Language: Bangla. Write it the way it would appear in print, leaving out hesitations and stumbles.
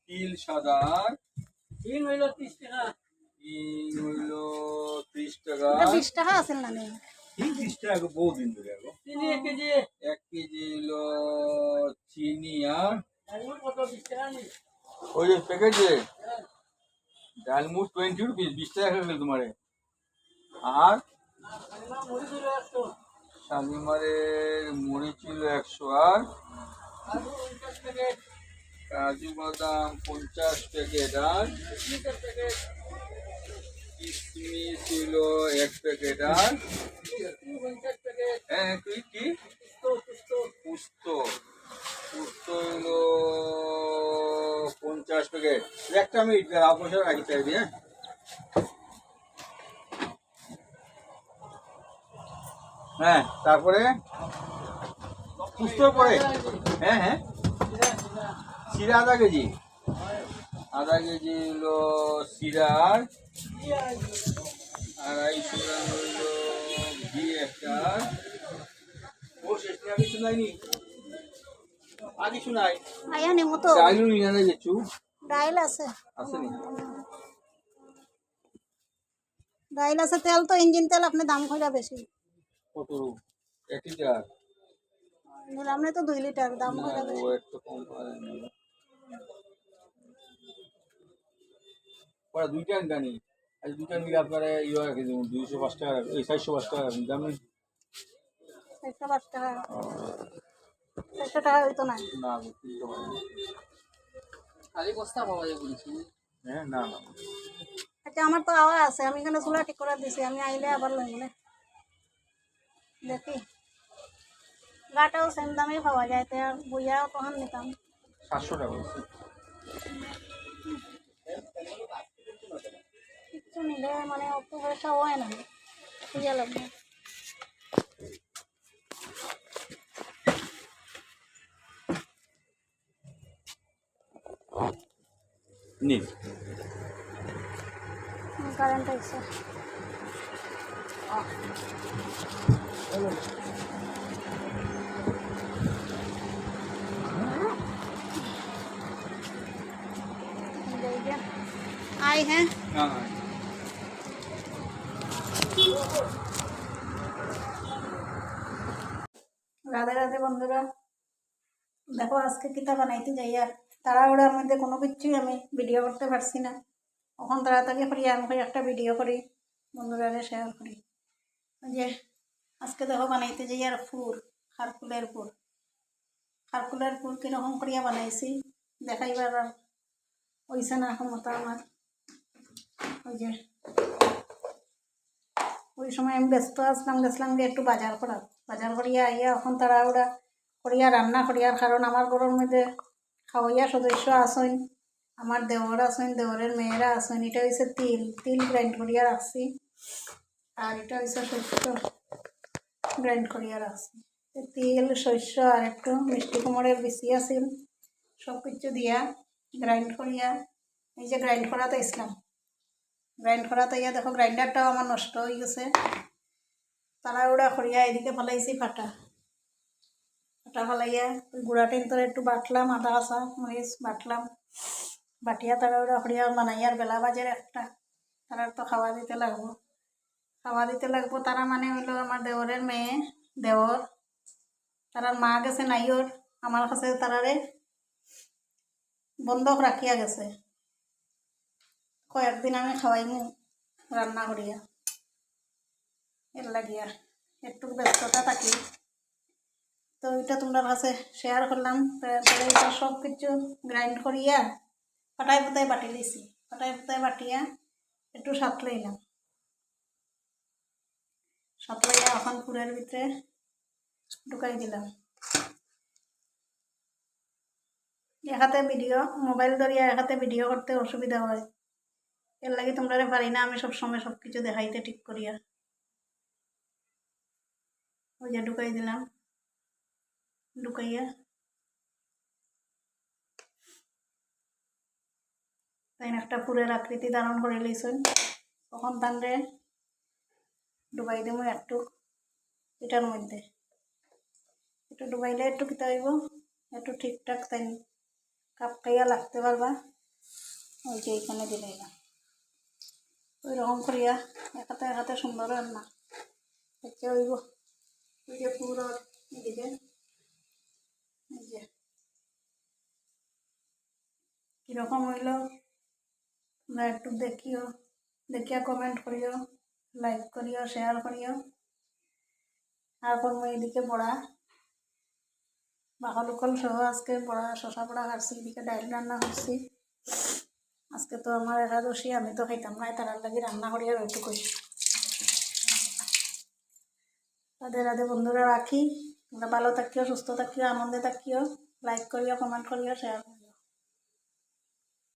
তিল সাদা তিল হইল 30 টাকা, তিল হইল 30 টাকা, 20 টাকা আছে না নেই? 30 টাকা বহুদিন ধরে আগে। চিনি 1 কেজি, 1 কেজি হইলো চিনি। আর কত 20 টাকা নি ওই যে প্যাকেট যে ডালমুট 20 রুপিস, 20 টাকা খেলে তোমারে। আর শালিমারের মুড়ি ছিল 100, আর কাজু বাদাম 50 প্যাকেট, আর কিশমিশ ছিল 1 প্যাকেট, আর হ্যাঁ তুই কি পুস্ত পুস্ত হলো 50 প্যাকেট। একটা আমি আপনার রাখি চাইবি। হ্যাঁ হ্যাঁ তারপরে পুস্ত পরে হ্যাঁ হ্যাঁ শিরা আধা কেজি, আধা কেজি হলো শিরা, আর 250 গ্রাম হইলো ঘি একটা। ও শেষ না কিছু নাইনি, আর কিছু নাই। আয়া নেমো তো। ডাইলু নিয়ে না গেছু, ডাইল আছে, আসেনি ডাইল আছে। তেল তো ইঞ্জিন তেল, আপনি দাম কইরা বেশি কত 1 লিটার নিলাম না তো 2 লিটার দাম না, কইরা ও বেশি। একটু কম পারেন পরে দুইটা জানি। আজ দুইটা নিলে আপনারা ইয়ে রাখে দেবো 205 টাকা, এই 405 টাকা রাখবেন দাম নেই। 105 টাকা, 100 টাকা হইতো না। না কিনতে পারেন খালি বস্তা পাওয়া যায় বলছি। হ্যাঁ না না আচ্ছা আমার তো আওয়া আছে, আমি এখানে চুলা ঠিক করে দিছি, আমি আইলে আবার লই বলে দেখি। গাটাও সেম দামে পাওয়া যায়, তো বইয়াও তখন নিতাম 700 টাকা বলছি। কিছু নিলে মানে অত পয়সা হয় না, বুঝা লাগবে। নিন কারেন্ট আইসে। आई हैं হ্যাঁ রাধে রাধে বন্ধুরা, দেখো আজকে কিতা বানাইতে যাই। আর তাড়াহুড়ার মধ্যে কোনো কিছুই আমি ভিডিও করতে পারছি না। এখন তাড়াতাড়ি করি আমি একটা ভিডিও করি, বন্ধুরা শেয়ার করি। ওই যে আজকে দেখো বানাইতে যাই আর ফুল, খারকুলের ফুল। খারকুলের ফুল কীরকম করিয়া বানাইছি দেখাইবার আর ওইসে না ক্ষমতা আমার। ওই যে ওই সময় আমি ব্যস্ত আসলাম, গেছিলাম যে একটু বাজার করা, বাজার করিয়া আইয়া এখন তাড়াহুড়া করিয়া রান্না করিয়ার, কারণ আমার ঘরের মধ্যে খাওয়াইয়া সদস্য আসেন, আমার দেওর আসেন, দেওরের মেয়েরা আসেন। এটা হচ্ছে তিল, তিল গ্রাইন্ড করিয়া রাখছি। আর এটা হচ্ছে শস্য গ্রাইন্ড করিয়া রাখছি। তিল, শস্য আর একটু মিষ্টি কুমড়ের বিচি আছিল, সব কিছু দিয়া গ্রাইন্ড করিয়া এই যে গ্রাইন্ড করাতে ইসলাম। গ্রাইন্ড করাতে ইয়া দেখো গ্রাইন্ডারটাও আমার নষ্ট হয়ে গেছে। তাড়াহুড়া করিয়া এদিকে ফেলাইছি ফাটা, ফাটা ফেলাইয়া ওই গুঁড়া টেনতরে একটু বাটলাম, আদা কাঁচা মরিচ বাটলাম, বাটিয়া তাড়াহুড়া করিয়া বানাইয়ার বেলা বাজের একটা। তারা তো খাওয়া দিতে লাগবো, খাওয়া দিতে লাগবো। তারা মানে হইলো আমার দেওরের মেয়ে, দেওর, তারার মা গেছে নাইওর, আমার কাছে তারারে বন্ধক রাখিয়া গেছে, কয়েকদিন আমি খাওয়াইমু রান্না করিয়া। এর লাগিয়া একটু ব্যস্ততা থাকি, তো এটা তোমার কাছে শেয়ার করলাম। তারপরে এটা সব কিছু গ্রাইন্ড করিয়া পাটায় পাতায় বাটি দিছি, পাটায় পাতায় বাটিয়া একটু সাতলাইলাম, সাতলাইয়া এখন পুরের ভিতরে ঢুকাই দিলাম। এক হাতে ভিডিও, মোবাইল ধরিয়া এক হাতে ভিডিও করতে অসুবিধা হয়, এর লাগে তোমরা পারি না আমি সবসময় সব কিছু দেখাইতে ঠিক করিয়া। ওই যে ঢুকাই দিলাম, ঢুকাইয়া তাই একটা ফুলের আকৃতি ধারণ করে লইছেন। তখন তানরে ডুবাই দেবো একটু এটার মধ্যে, একটু ডুবাইলে একটু কিতা হইব, একটু ঠিকঠাক তাই কাপ খাইয়া লাগতে পারবা। ওই যে এইখানে দিলেই না ওই রকম করিয়া একাতে সুন্দর রান্না দেখতে হইব। ওই যে পুরো এদিকে এই যে কীরকম হইল তোমরা একটু দেখিয়া কমেন্ট করিও, লাইক করিও, শেয়ার করিও। আর করবো এদিকে বড়া বাকল উকল সহ আজকে বড়া শশা বড়া কাটছি, এদিকে ডাইল রান্না করছি। আজকে তো আমার একাদশী, আমি তো খাইতাম না, তার লাগি রান্না করিয়া রইতে কই। রাধে রাধে বন্ধুরা, রাখি। তোমরা ভালো থাকিও, সুস্থ থাকিও, আনন্দে থাকিও। লাইক করিও, কমেন্ট করিও, শেয়ার করিও।